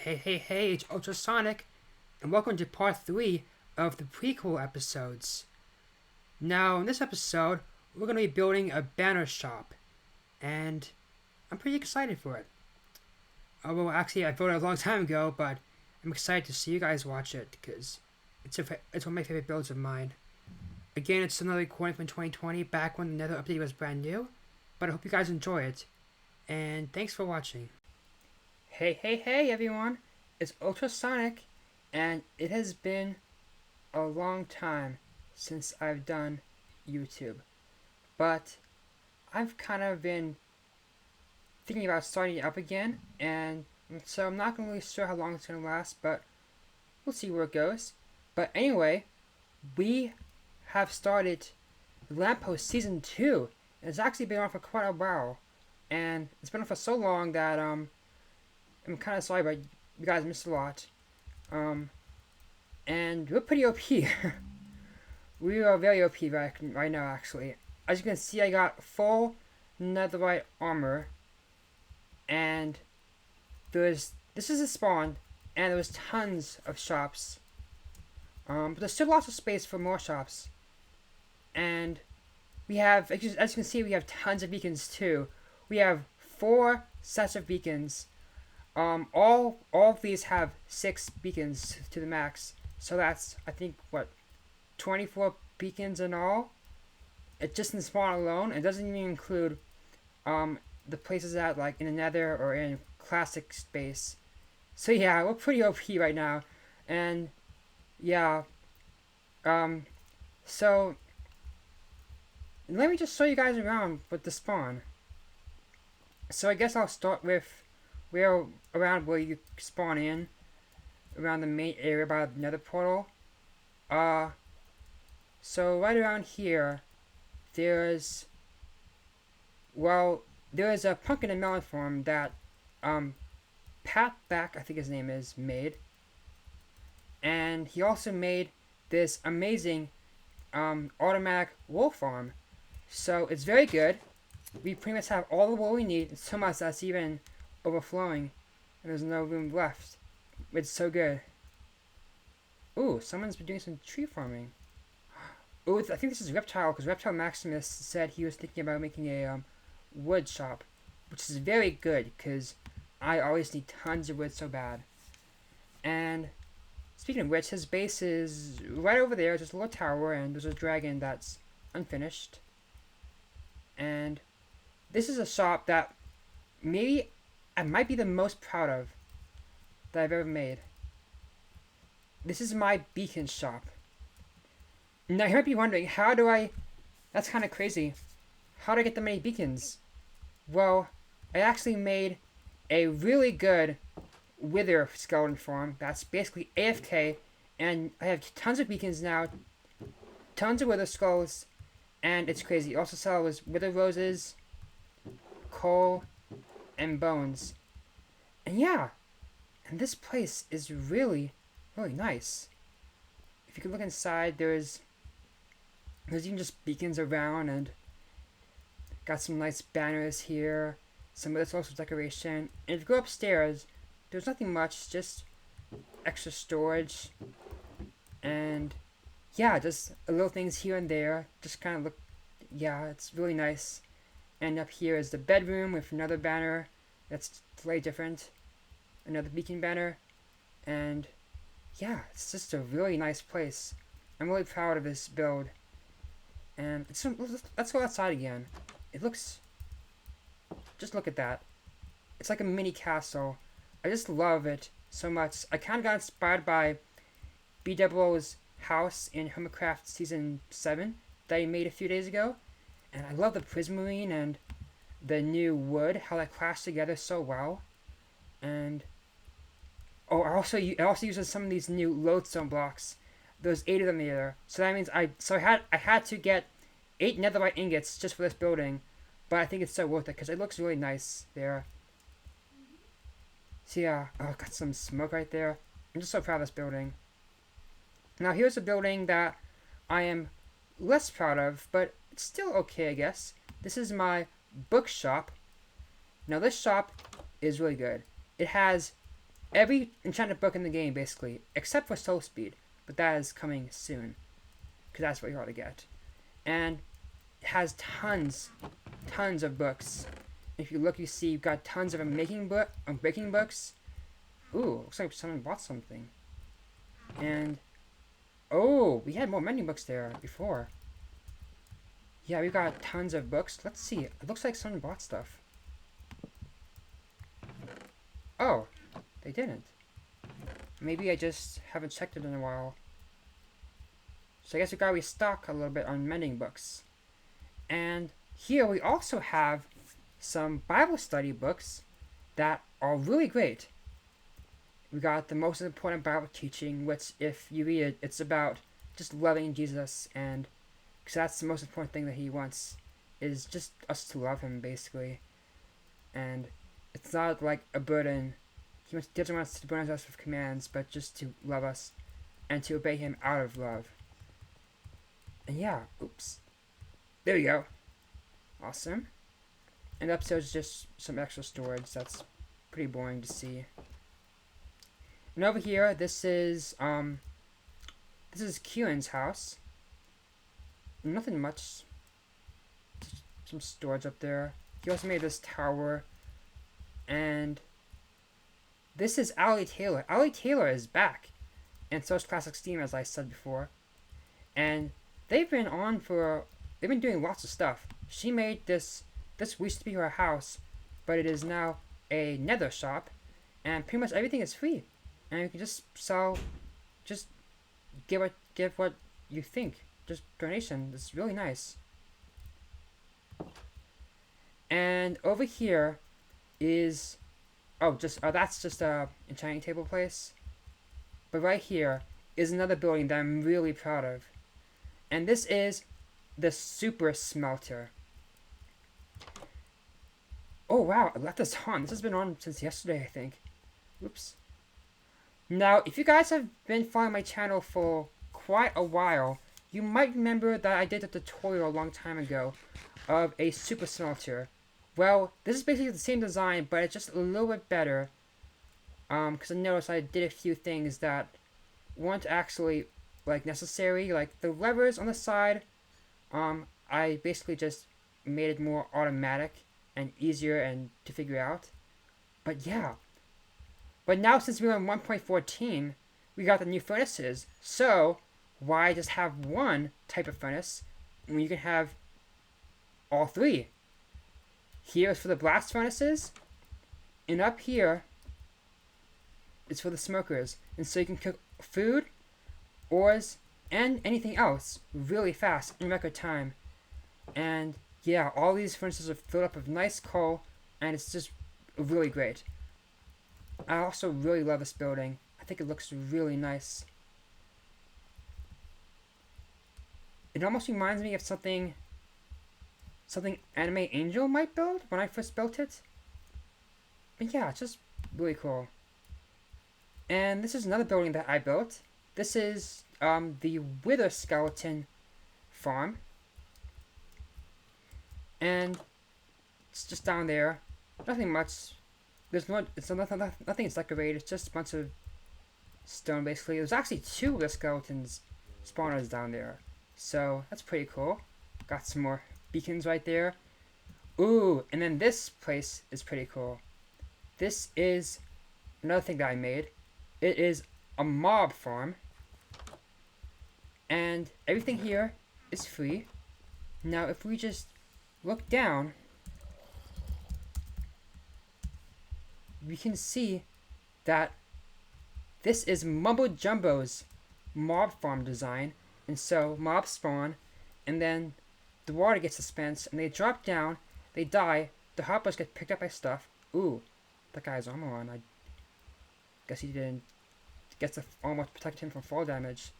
Hey, it's UltraSonic, and welcome to part 3 of the prequel episodes. Now, in this episode, we're going to be building a banner shop, and I'm pretty excited for it. Well, actually, I built it a long time ago, but I'm excited to see you guys watch it, because it's one of my favorite builds of mine. Again, it's another recording from 2020, back when the Nether update was brand new, but I hope you guys enjoy it, and thanks for watching. Hey, everyone! It's UltraSonic, and it has been a long time since I've done YouTube. But I've kind of been thinking about starting it up again, and so I'm not really sure how long it's going to last, but we'll see where it goes. But anyway, we have started Lamppost Season 2, and it's actually been on for quite a while. And it's been on for so long that I'm kind of sorry, but you guys missed a lot. And we're pretty OP. We are very OP right now, actually. As you can see, I got full netherite armor. And this is a spawn, and there was tons of shops. But there's still lots of space for more shops. And we have, as you can see, we have tons of beacons too. We have 4 sets of beacons. All of these have 6 beacons to the max. So that's, I think, 24 beacons in all? It's just in the spawn alone. It doesn't even include, the places that, like, in the nether or in classic space. So yeah, we're pretty OP right now. And, yeah. So, let me just show you guys around with the spawn. So I guess I'll start with around where you spawn in, around the main area by the nether portal. So right around here, there's a pumpkin and melon farm that, Pat Back, I think his name is, made. And he also made this amazing, automatic wool farm. So it's very good. We pretty much have all the wool we need. It's so much that's even overflowing, and there's no room left. It's so good. Ooh, someone's been doing some tree farming. Ooh, I think this is Reptile, because Reptile Maximus said he was thinking about making a wood shop, which is very good, because I always need tons of wood so bad. And speaking of which, his base is right over there. There's a little tower, and there's a dragon that's unfinished. And this is a shop that maybe I might be the most proud of that I've ever made. This is my beacon shop. Now you might be wondering, that's kind of crazy. How do I get that many beacons? Well, I actually made a really good wither skeleton farm that's basically AFK, and I have tons of beacons now, tons of wither skulls, and it's crazy. It also sells wither roses, coal, and bones. And yeah, and this place is really, really nice. If you can look inside, there's even just beacons around, and got some nice banners here, some other sorts of decoration. And if you go upstairs, there's nothing much, just extra storage, and yeah, just little things here and there, just kind of look, yeah, it's really nice. And up here is the bedroom with another banner that's slightly different, another beacon banner, and yeah, it's just a really nice place. I'm really proud of this build. And let's go outside again. It looks, just look at that. It's like a mini castle. I just love it so much. I kind of got inspired by B-Double's house in Hermitcraft Season 7 that he made a few days ago. And I love the prismarine and the new wood, how that clashed together so well. And I also uses some of these new lodestone blocks. There's 8 of them there. So that means I had to get 8 netherite ingots just for this building. But I think it's so worth it because it looks really nice there. So yeah, got some smoke right there. I'm just so proud of this building. Now here's a building that I am less proud of, but it's still okay, I guess. This is my bookshop. Now this shop is really good. It has every enchanted book in the game, basically, except for Soul Speed, but that is coming soon, because that's what you're hard to get. And it has tons of books. If you look, you see you've got tons of breaking books. Ooh, looks like someone bought something. And oh, we had more mending books there before. Yeah, we got tons of books. Let's see. It looks like someone bought stuff. Oh, they didn't. Maybe I just haven't checked it in a while. So I guess we gotta restock a little bit on mending books. And here we also have some Bible study books that are really great. We got the most important Bible teaching, which if you read it, it's about just loving Jesus, and because that's the most important thing that he wants, is just us to love him, basically. And it's not like a burden. He doesn't want us to burden us with commands, but just to love us and to obey him out of love. And yeah, oops. There we go. Awesome. And the episode's just some extra storage. That's pretty boring to see. And over here, this is Kieran's house. Nothing much. Just some storage up there. He also made this tower. And this is Allie Taylor. Allie Taylor is back. And so is Classic Steam, as I said before. And they've been doing lots of stuff. She made this used to be her house, but it is now a nether shop. And pretty much everything is free. And you can just give what you think. Just donation. It's really nice. And over here is that's just a enchanting table place. But right here is another building that I'm really proud of. And this is the Super Smelter. Oh wow, I left this on. This has been on since yesterday, I think. Oops. Now, if you guys have been following my channel for quite a while, you might remember that I did a tutorial a long time ago of a super smelter. Well, this is basically the same design, but it's just a little bit better. Because I noticed I did a few things that weren't actually, necessary. Like, the levers on the side, I basically just made it more automatic and easier and to figure out. But yeah. But now, since we're on 1.14, we got the new furnaces. So, why just have one type of furnace when you can have all three? Here is for the blast furnaces, and up here is for the smokers. And so you can cook food, ores, and anything else really fast in record time. And yeah, all these furnaces are filled up with nice coal, and it's just really great. I also really love this building. I think it looks really nice. It almost reminds me of something Anime Angel might build when I first built it. But yeah, it's just really cool. And this is another building that I built. This is the Wither Skeleton farm. And it's just down there. Nothing much. Nothing's decorated. It's just a bunch of stone, basically. There's actually two of the skeletons spawners down there. So, that's pretty cool. Got some more beacons right there. Ooh, and then this place is pretty cool. This is another thing that I made. It is a mob farm. And everything here is free. Now, if we just look down, we can see that this is Mumbo Jumbo's mob farm design. And so mobs spawn, and then the water gets dispensed, and they drop down, they die, the hoppers get picked up by stuff. Ooh, that guy's armor on. I guess he didn't get the armor to protect him from fall damage.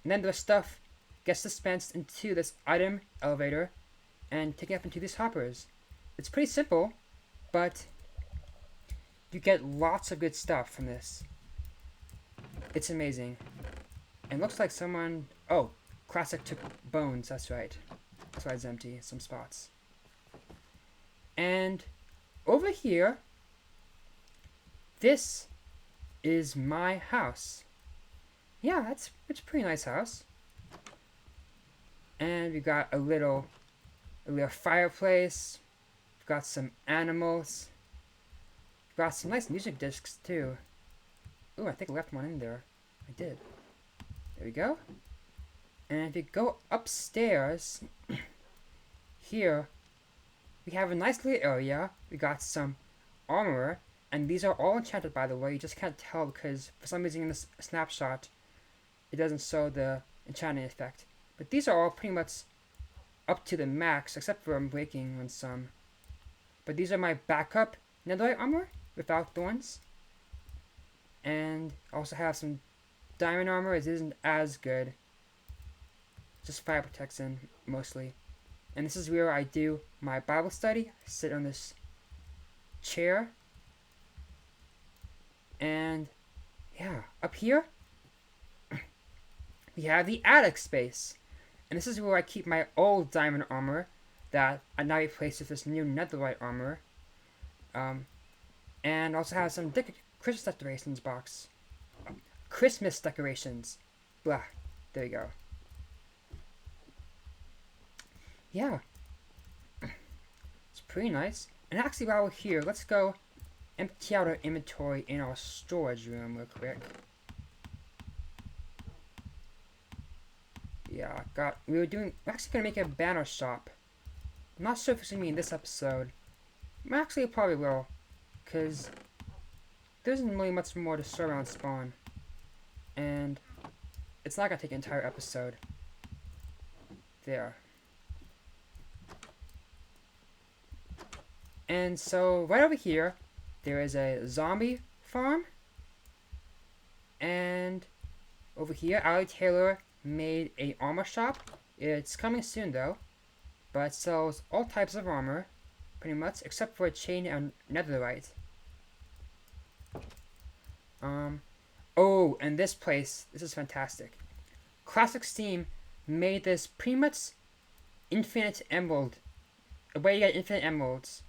And then the stuff gets dispensed into this item elevator and taken up into these hoppers. It's pretty simple, but you get lots of good stuff from this. It's amazing. And looks like someone... Oh, Classic took bones, that's right. That's why it's empty, some spots. And over here, this is my house. Yeah, it's a pretty nice house. And we got a little fireplace. We've got some animals. We've got some nice music discs too. Ooh, I think I left one in there. I did. There we go. And if you go upstairs, here we have a nice little area. We got some armor, and these are all enchanted, by the way. You just can't tell because for some reason in this snapshot, it doesn't show the enchanting effect. But these are all pretty much up to the max, except for I'm breaking on some. But these are my backup netherite armor without thorns. And I also have some diamond armor. It isn't as good. Just fire protection mostly. And this is where I do my Bible study. I sit on this chair. And yeah, up here we have the attic space. And this is where I keep my old diamond armor that I now replaced with this new netherite armor. And also have some Christmas decorations box. Christmas decorations. Blah. There you go. Yeah. It's pretty nice. And actually while we're here, let's go empty out our inventory in our storage room real quick. Yeah, we're actually gonna make a banner shop. I'm not sure if it's gonna be in this episode. Actually, it probably will, because there isn't really much more to show around spawn. And it's not gonna take an entire episode. There. And so, right over here, there is a zombie farm. And over here, Ali Taylor made a armor shop. It's coming soon though, but it sells all types of armor, pretty much, except for a chain and netherite. Oh, and this place, this is fantastic. Classic Steam made this pretty much infinite emerald, a way to get infinite emeralds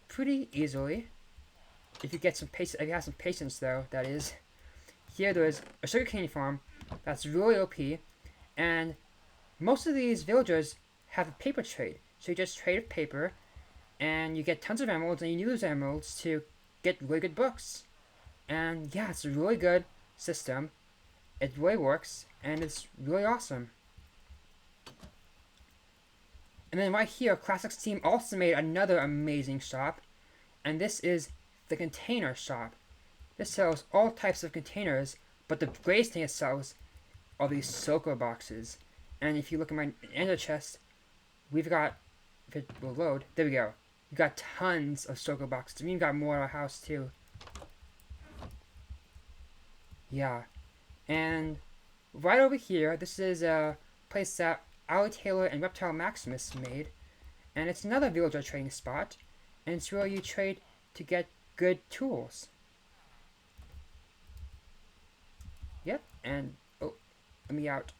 pretty easily. If you get some patience, if you have some patience though, that is. Here there is a sugarcane farm that's really OP. And most of these villagers have a paper trade. So you just trade a paper, and you get tons of emeralds, and you use emeralds to get really good books. And yeah, it's a really good system. It really works, and it's really awesome. And then right here, Classics Team also made another amazing shop, and this is the container shop. This sells all types of containers, but the greatest thing it sells all these Soko boxes. And if you look at my ender chest, we've got, if it will load, there we go. We've got tons of Soko boxes. We've got more in our house too. Yeah. And right over here, this is a place that Ali Taylor and Reptile Maximus made. And it's another villager trading spot. And it's where you trade to get good tools. Yep, and let me out.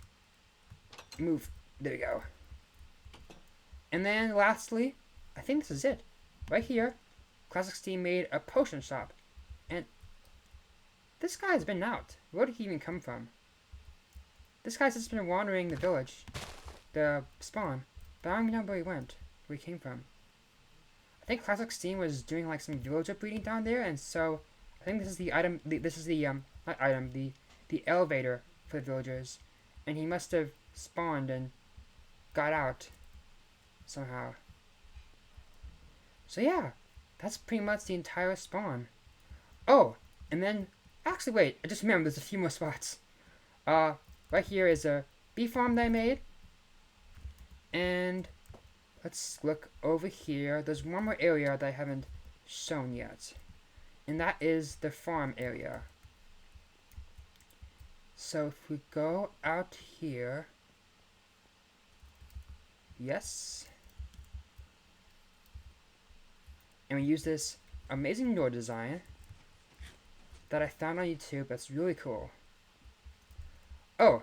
Move. There we go. And then lastly, I think this is it. Right here, Classic Steam made a potion shop. And this guy's been out. Where did he even come from? This guy's just been wandering the village. The spawn. But I don't even know where he went. Where he came from. I think Classic Steam was doing like some villager breeding down there, and so I think this is the item, this is the not item, the elevator for the villagers, and he must have spawned and got out somehow. So yeah, that's pretty much the entire spawn. Oh, and then actually wait, I just remembered there's a few more spots. Right here is a bee farm that I made, and let's look over here. There's one more area that I haven't shown yet, and that is the farm area. So if we go out here, yes, and we use this amazing door design that I found on YouTube that's really cool. Oh,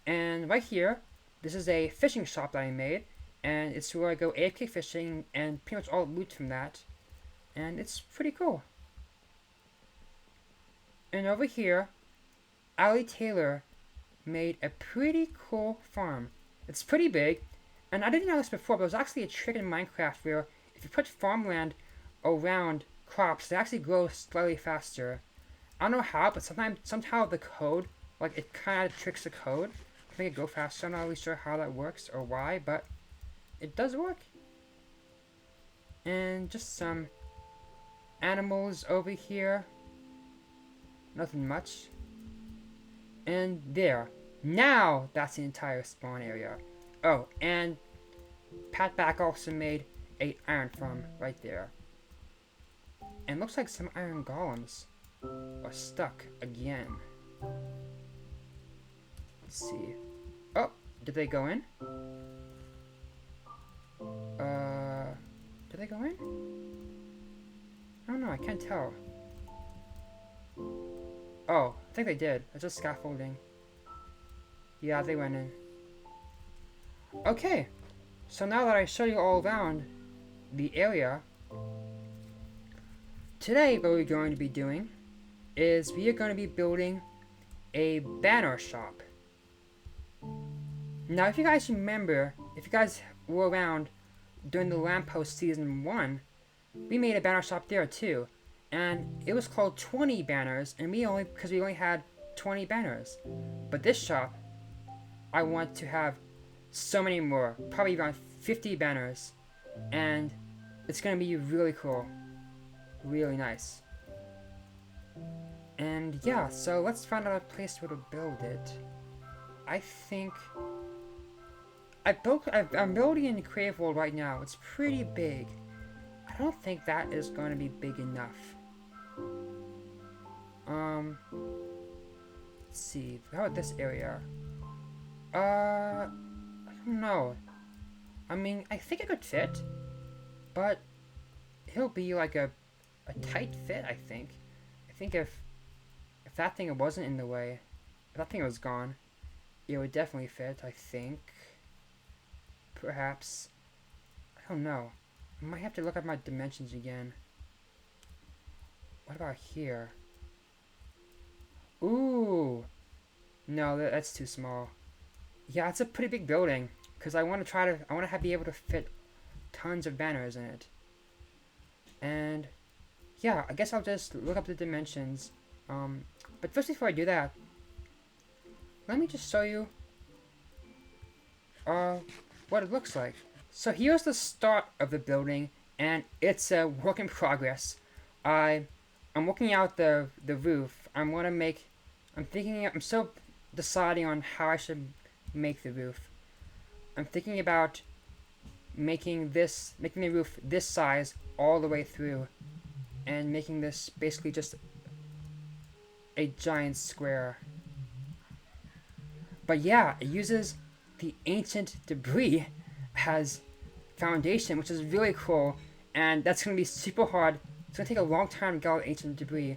and right here, this is a fishing shop that I made, and it's where I go AFK fishing and pretty much all loot from that, and it's pretty cool. And over here, Ali Taylor made a pretty cool farm. It's pretty big, and I didn't know this before, but there's actually a trick in Minecraft where if you put farmland around crops, they actually grow slightly faster. I don't know how, but somehow the code, like it kind of tricks the code to make it go faster. I'm not really sure how that works or why, but it does work. And just some animals over here. Nothing much. And there. Now that's the entire spawn area. Oh, and Pat Back also made a iron farm right there. And looks like some iron golems are stuck again. Let's see. Oh, did they go in? Did they go in? I don't know, I can't tell. Oh, I think they did. It's just scaffolding. Yeah, they went in. Okay, so now that I show you all around the area, today what we're going to be doing is we are going to be building a banner shop. Now, if you guys remember, if you guys were around during the Lamppost Season 1, we made a banner shop there too. And it was called 20 banners, and because we only had 20 banners. But this shop, I want to have so many more, probably around 50 banners. And it's going to be really cool. Really nice. And yeah, so let's find out a place where to build it. I think I'm building in Creative World right now. It's pretty big. I don't think that is going to be big enough. Let's see. How about this area? I don't know. I mean, I think it could fit, but it'll be like a tight fit, I think. I think if that thing wasn't in the way, if that thing was gone, it would definitely fit, I think. Perhaps. I don't know. I might have to look at my dimensions again. What about here? Ooh. No, that's too small. Yeah, it's a pretty big building. Because I want to be able to fit tons of banners in it. And yeah, I guess I'll just look up the dimensions. But first, before I do that, let me just show you what it looks like. So here's the start of the building, and it's a work in progress. I'm working out the roof. I'm still deciding on how I should make the roof. I'm thinking about making the roof this size all the way through, and making this basically just a giant square. But yeah, it uses the ancient debris as foundation, which is really cool, and that's going to be super hard. It's going to take a long time to get all the ancient debris,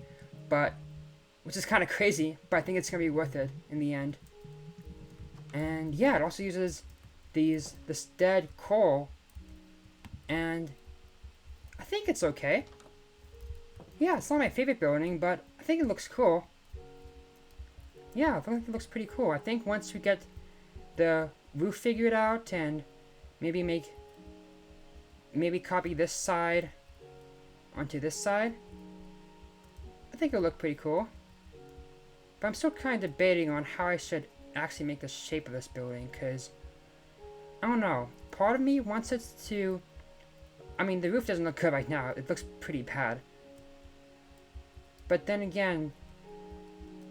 which is kind of crazy, but I think it's going to be worth it in the end. And yeah, it also uses this dead coal, and I think it's okay. Yeah, it's not my favorite building, but I think it looks cool. Yeah, I think it looks pretty cool. I think once we get the roof figured out and maybe copy this side onto this side, I think it'll look pretty cool. But I'm still kind of debating on how I should actually make the shape of this building, because I don't know. Part of me wants it to... I mean, the roof doesn't look good right now. It looks pretty bad. But then again,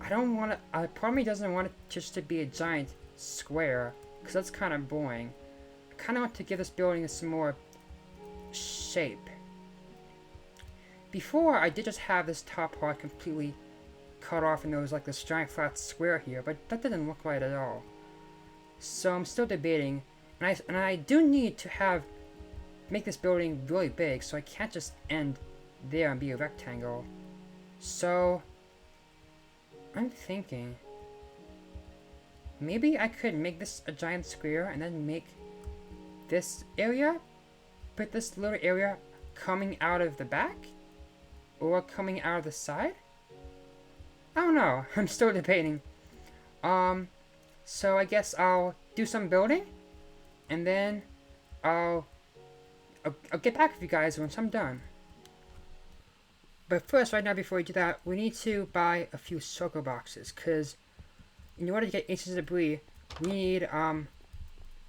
I don't want to... part of me doesn't want it just to be a giant square, because that's kind of boring. I kind of want to give this building some more shape. Before, I did just have this top part completely cut off, and there was like this giant flat square here, but that didn't look right at all. So I'm still debating, and I do need to make this building really big, so I can't just end there and be a rectangle. So I'm thinking maybe I could make this a giant square and then make this area, put this little area coming out of the back or coming out of the side. I don't know. I'm still debating. Um, so I guess I'll do some building, and then I'll I'll get back with you guys once I'm done. But first, right now, before we do that, we need to buy a few circle boxes, because in order to get ancient debris, we need,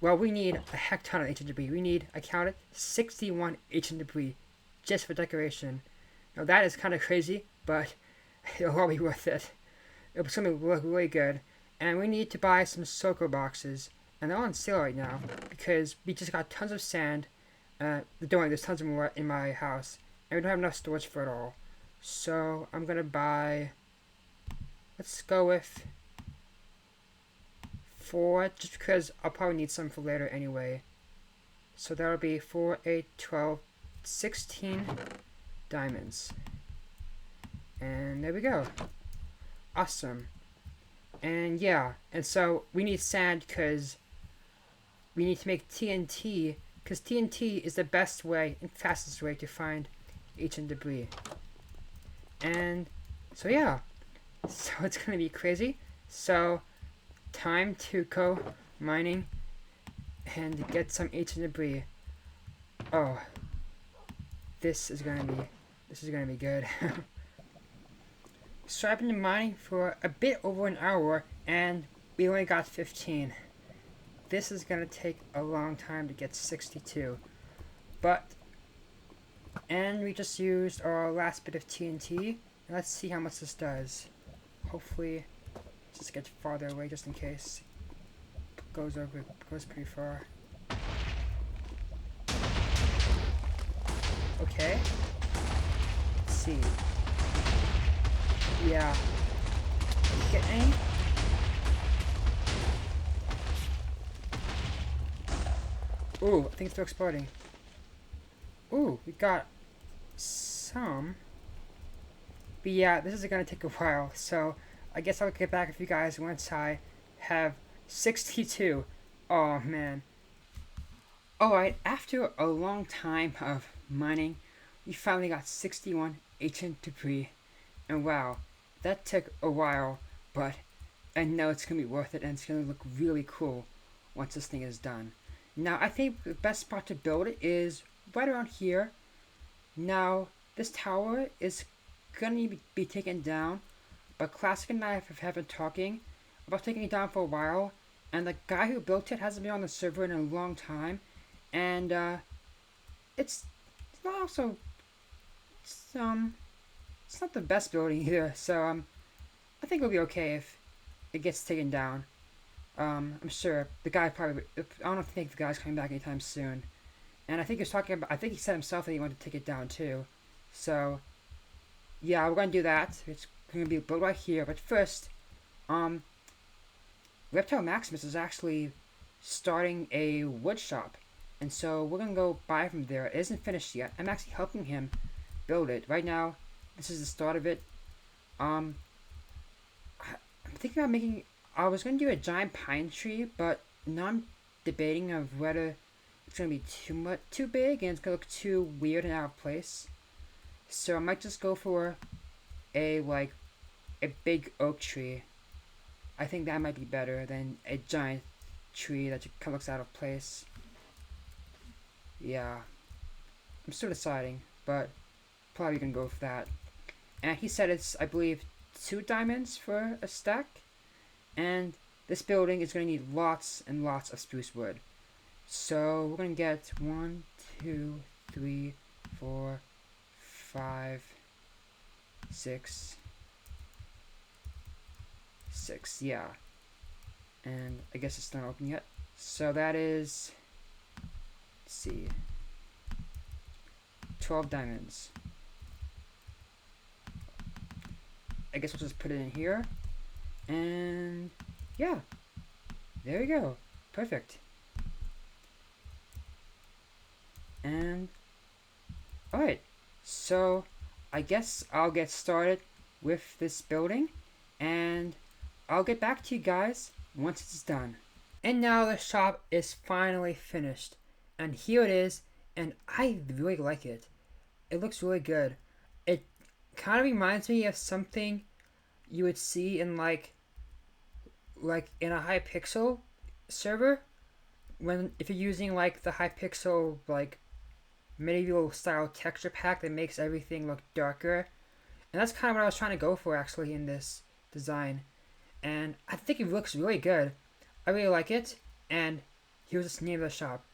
we need a heck ton of ancient debris. We need, I counted, 61 ancient debris just for decoration. Now, that is kind of crazy, but it'll all be worth it. It's going to look really good. And we need to buy some circle boxes, and they're on sale right now, because we just got tons of sand. There's tons of more in my house, and we don't have enough storage for it all. So I'm gonna buy, let's go with 4, just because I'll probably need some for later anyway. So that'll be 4, 8, 12, 16 diamonds. And there we go. Awesome. And yeah, and so we need sand because we need to make TNT, because TNT is the best way and fastest way to find ancient debris. And so yeah, so it's gonna be crazy. So time to go mining and get some ancient debris. Oh, this is gonna be good. So I've been mining for a bit over an hour, and we only got 15. This is gonna take a long time to get 62, but. And we just used our last bit of TNT. Let's see how much this does. Hopefully, just get farther away just in case. Goes pretty far. Okay. Let's see. Yeah. Get any? Ooh, I think it's still exploding. Ooh, we got some. But yeah, this is gonna take a while, so I guess I'll get back with you guys once I have 62. Oh man. Alright, after a long time of mining, we finally got 61 ancient debris. And wow, that took a while, but I know it's gonna be worth it, and it's gonna look really cool once this thing is done. Now, I think the best spot to build it is right around here. Now, this tower is gonna be taken down, but Classic and I have been talking about taking it down for a while, and the guy who built it hasn't been on the server in a long time, and it's not also it's not the best building either. So I think it'll be okay if it gets taken down. I'm sure the guy probably. I don't think the guy's coming back anytime soon. And I think he was talking about. I think he said himself that he wanted to take it down too. So yeah, we're gonna do that. It's gonna be built right here. But first, Reptile Maximus is actually starting a wood shop, and so we're gonna go buy from there. It isn't finished yet. I'm actually helping him build it right now. This is the start of it. I'm thinking about making. I was gonna do a giant pine tree, but now I'm debating of whether it's gonna be too big, and it's gonna look too weird and out of place. So I might just go for a big oak tree. I think that might be better than a giant tree that kind of looks out of place. Yeah, I'm still deciding, but probably gonna go for that. And he said it's, I believe, 2 diamonds for a stack. And this building is going to need lots and lots of spruce wood. So we're going to get 1, 2, 3, 4, 5, 6. 6, yeah. And I guess it's not open yet. So that is, let's see, 12 diamonds. I guess we'll just put it in here. And yeah, there we go. Perfect. And alright, so I guess I'll get started with this building, and I'll get back to you guys once it's done. And now the shop is finally finished, and here it is, and I really like it. It looks really good. It kind of reminds me of something you would see in like in a high pixel server when if you're using like the high pixel like medieval style texture pack that makes everything look darker. And that's kind of what I was trying to go for actually in this design. And I think it looks really good. I really like it. And here's the name of the shop: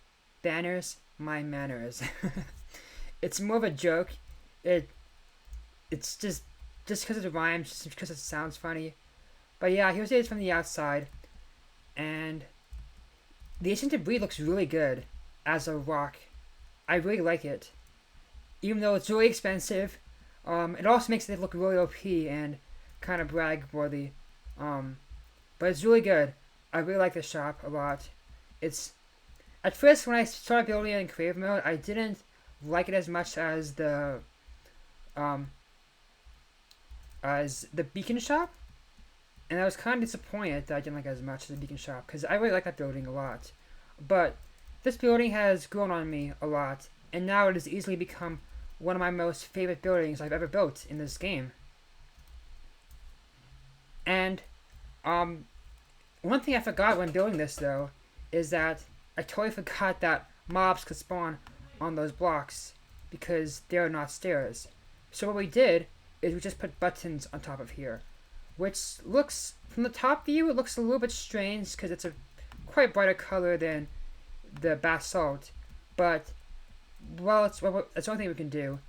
Banners My Manners. It's more of a joke. It's just because it rhymes, just because it sounds funny. But yeah, here's it from the outside. And the ancient debris looks really good as a rock. I really like it. Even though it's really expensive, it also makes it look really OP and kind of brag worthy. But it's really good. I really like this shop a lot. It's at first when I started building it in creative mode, I didn't like it as much um, as the beacon shop, and I was kind of disappointed that I didn't like it as much as the beacon shop because I really like that building a lot. But this building has grown on me a lot, and now it has easily become one of my most favorite buildings I've ever built in this game. And one thing I forgot when building this though is that I totally forgot that mobs could spawn on those blocks because they are not stairs. So what we did is we just put buttons on top of here, which looks, from the top view, it looks a little bit strange because it's a quite brighter color than the basalt, but well, it's the only thing we can do.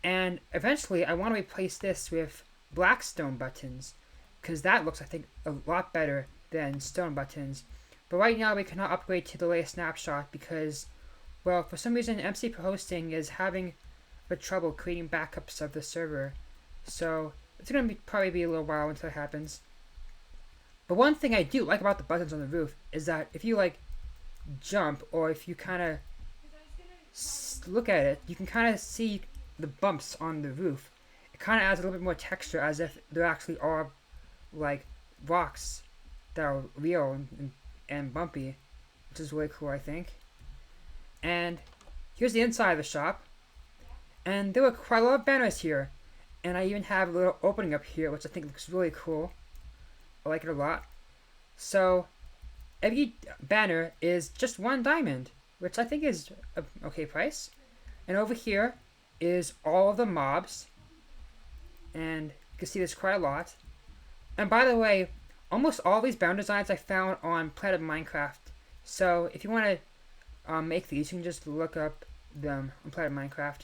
And eventually, I want to replace this with black stone buttons because that looks, I think, a lot better than stone buttons. But right now, we cannot upgrade to the latest snapshot because, well, for some reason, MC Pro Hosting is having the trouble creating backups of the server. So it's going to probably be a little while until it happens. But one thing I do like about the buttons on the roof is that if you like jump or if you kind of look at it, you can kind of see the bumps on the roof. It kind of adds a little bit more texture as if there actually are like rocks that are real and bumpy, which is really cool, I think. And here's the inside of the shop. And there were quite a lot of banners here. And I even have a little opening up here, which I think looks really cool. I like it a lot. So every banner is just 1 diamond, which I think is an okay price. And over here is all of the mobs. And you can see there's quite a lot. And by the way, almost all these banner designs I found on Planet Minecraft. So if you want to make these, you can just look up them on Planet Minecraft.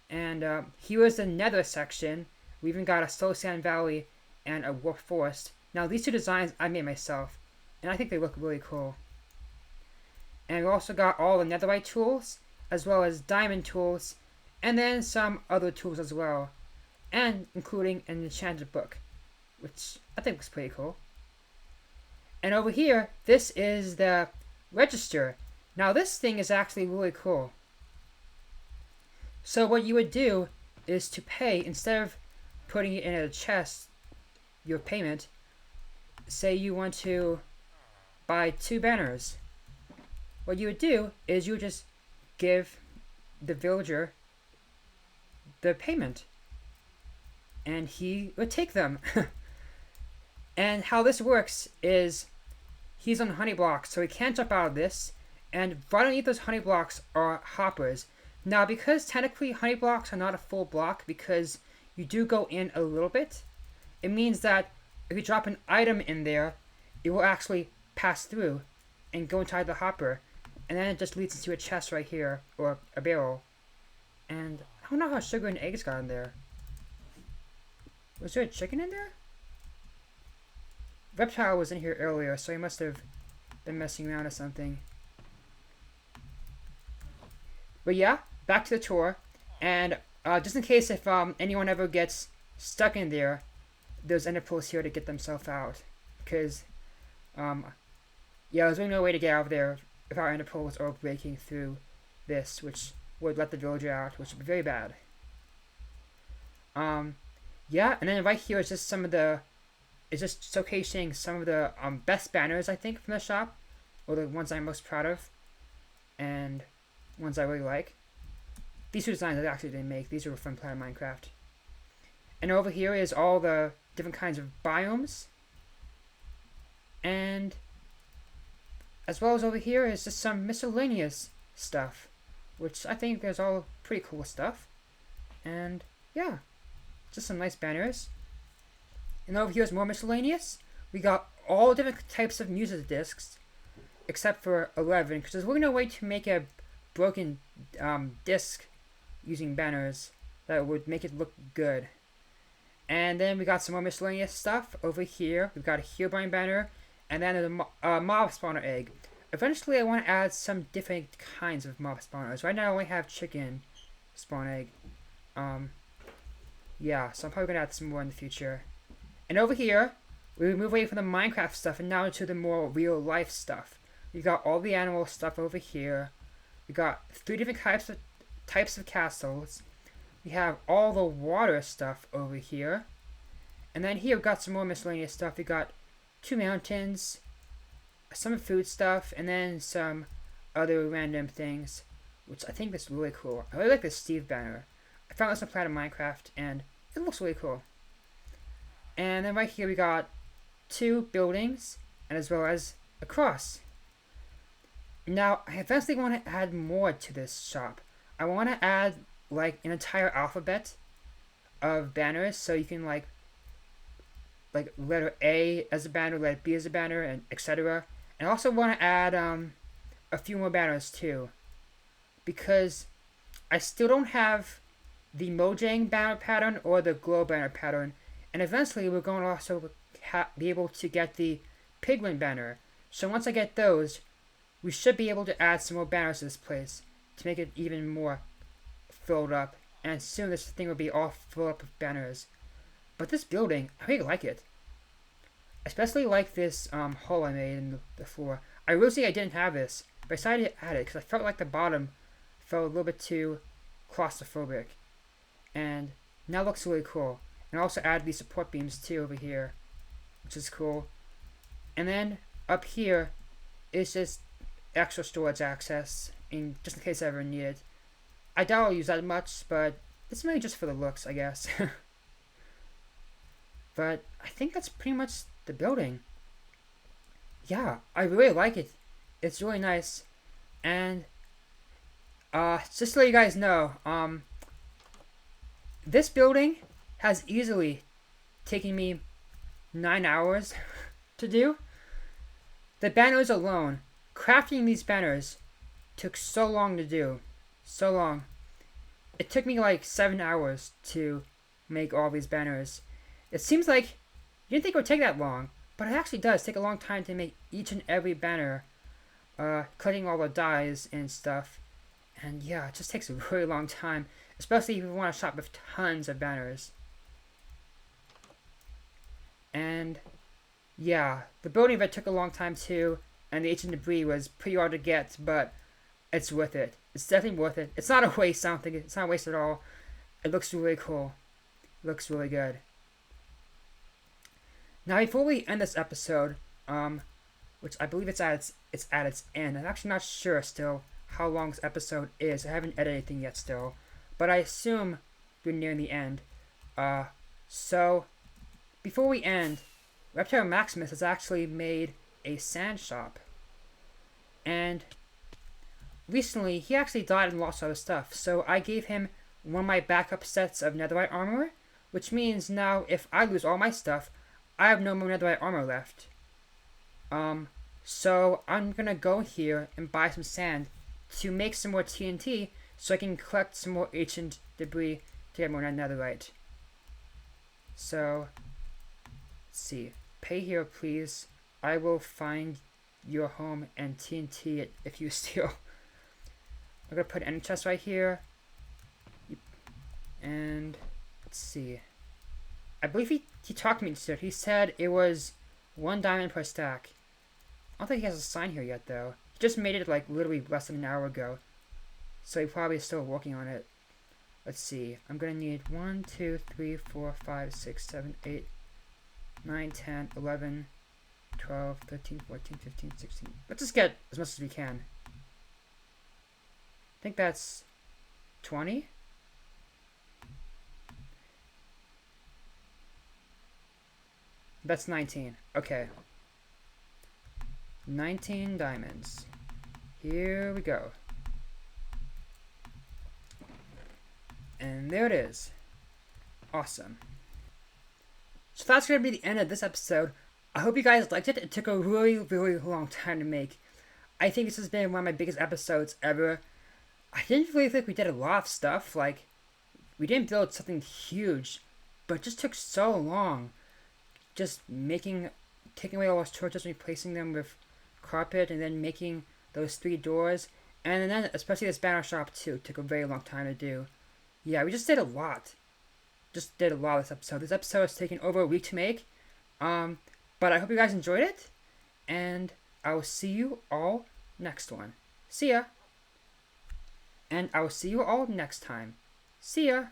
And here is the nether section. We even got a Soul Sand Valley and a Warp Forest. Now these 2 designs I made myself, and I think they look really cool. And we also got all the netherite tools, as well as diamond tools, and then some other tools as well, and including an enchanted book, which I think looks pretty cool. And over here, this is the register. Now this thing is actually really cool. So what you would do is to pay, instead of putting it in a chest, your payment, say you want to buy 2 banners. What you would do is you would just give the villager the payment, and he would take them. And how this works is he's on honey blocks, so he can't jump out of this, and right underneath those honey blocks are hoppers. Now, because technically honey blocks are not a full block because you do go in a little bit, it means that if you drop an item in there, it will actually pass through and go inside the hopper, and then it just leads into a chest right here, or a barrel. And I don't know how sugar and eggs got in there. Was there a chicken in there? Reptile was in here earlier, so he must have been messing around or something. But yeah, back to the tour. And just in case if anyone ever gets stuck in there, there's ender pearls here to get themselves out. Because, yeah, there's really no way to get out of there if our ender pearls are breaking through this, which would let the villager out, which would be very bad. Yeah, and then right here is just some of the, it's just showcasing some of the best banners, I think, from the shop, or the ones I'm most proud of, and ones I really like. These 2 designs I actually didn't make. These are from Planet Minecraft. And over here is all the different kinds of biomes. And as well as over here is just some miscellaneous stuff, which I think is all pretty cool stuff. And yeah, just some nice banners. And over here is more miscellaneous. We got all different types of music discs, except for 11, because there's really no way to make a broken disc using banners that would make it look good. And then we got some more miscellaneous stuff over here. We've got a Herobrine banner, and then a mob spawner egg. Eventually, I want to add some different kinds of mob spawners. Right now, I only have chicken spawn egg. Yeah, so I'm probably gonna add some more in the future. And over here, we move away from the Minecraft stuff and now into the more real life stuff. We got all the animal stuff over here. We got 3 different types of castles. We have all the water stuff over here. And then here we've got some more miscellaneous stuff. We got 2 mountains, some food stuff, and then some other random things, which I think is really cool. I really like this Steve banner. I found this on Planet Minecraft, and it looks really cool. And then right here we got 2 buildings, and as well as a cross. Now, I eventually want to add more to this shop. I want to add, like, an entire alphabet of banners, so you can, like letter A as a banner, letter B as a banner, and etc. And I also want to add a few more banners, too. Because I still don't have the Mojang banner pattern or the Glow banner pattern. And eventually we're going to also be able to get the Piglin banner. So once I get those, we should be able to add some more banners to this place to make it even more filled up. And soon this thing will be all filled up with banners. But this building, I really like it. Especially like this hole I made in the floor. I originally I didn't have this, but I decided to add it because I felt like the bottom felt a little bit too claustrophobic. And now it looks really cool. And I also added these support beams too over here, which is cool. And then up here is just extra storage access, just in case I ever need it. I doubt I'll use that much, but it's mainly just for the looks, I guess. But I think that's pretty much the building. Yeah, I really like it. It's really nice. And just to let you guys know, this building has easily taken me 9 hours to do. The banners alone, crafting these banners took so long to do. So long. It took me like 7 hours to make all these banners. It seems like you didn't think it would take that long, but it actually does take a long time to make each and every banner, collecting all the dyes and stuff. And yeah, it just takes a really long time, especially if you want to shop with tons of banners. And yeah, the building event took a long time too, and the ancient debris was pretty hard to get, but it's worth it. It's definitely worth it. It's not a waste, I don't think. It's not a waste at all. It looks really cool. It looks really good. Now, before we end this episode, which I believe it's at its end. I'm actually not sure still how long this episode is. I haven't edited anything yet still, but I assume we're nearing the end. So before we end, Reptile Maximus has actually made a sand shop, and recently he actually died and lost all his stuff. So I gave him one of my backup sets of netherite armor, which means now if I lose all my stuff, I have no more netherite armor left. So I'm gonna go here and buy some sand to make some more TNT so I can collect some more ancient debris to get more netherite. So, let's see. Pay here, please. I will find your home and TNT it if you steal. I'm gonna put an end chest right here. And, let's see. I believe he talked to me today. He said it was 1 diamond per stack. I don't think he has a sign here yet, though. He just made it, like, literally less than an hour ago. So he probably is still working on it. Let's see. I'm going to need 1, 2, 3, 4, 5, 6, 7, 8, 9, 10, 11, 12, 13, 14, 15, 16. Let's just get as much as we can. I think that's 20. That's 19. Okay. 19 diamonds. Here we go. And there it is. Awesome. So that's going to be the end of this episode. I hope you guys liked it. It took a really, really long time to make. I think this has been one of my biggest episodes ever. I didn't really think we did a lot of stuff. Like, we didn't build something huge, but it just took so long. Just taking away all those torches and replacing them with carpet, and then making those 3 doors. And then, especially this banner shop too, took a very long time to do. Yeah, we just did a lot. Just did a lot this episode. This episode has taken over a week to make. But I hope you guys enjoyed it. And I will see you all next one. See ya. And I will see you all next time. See ya.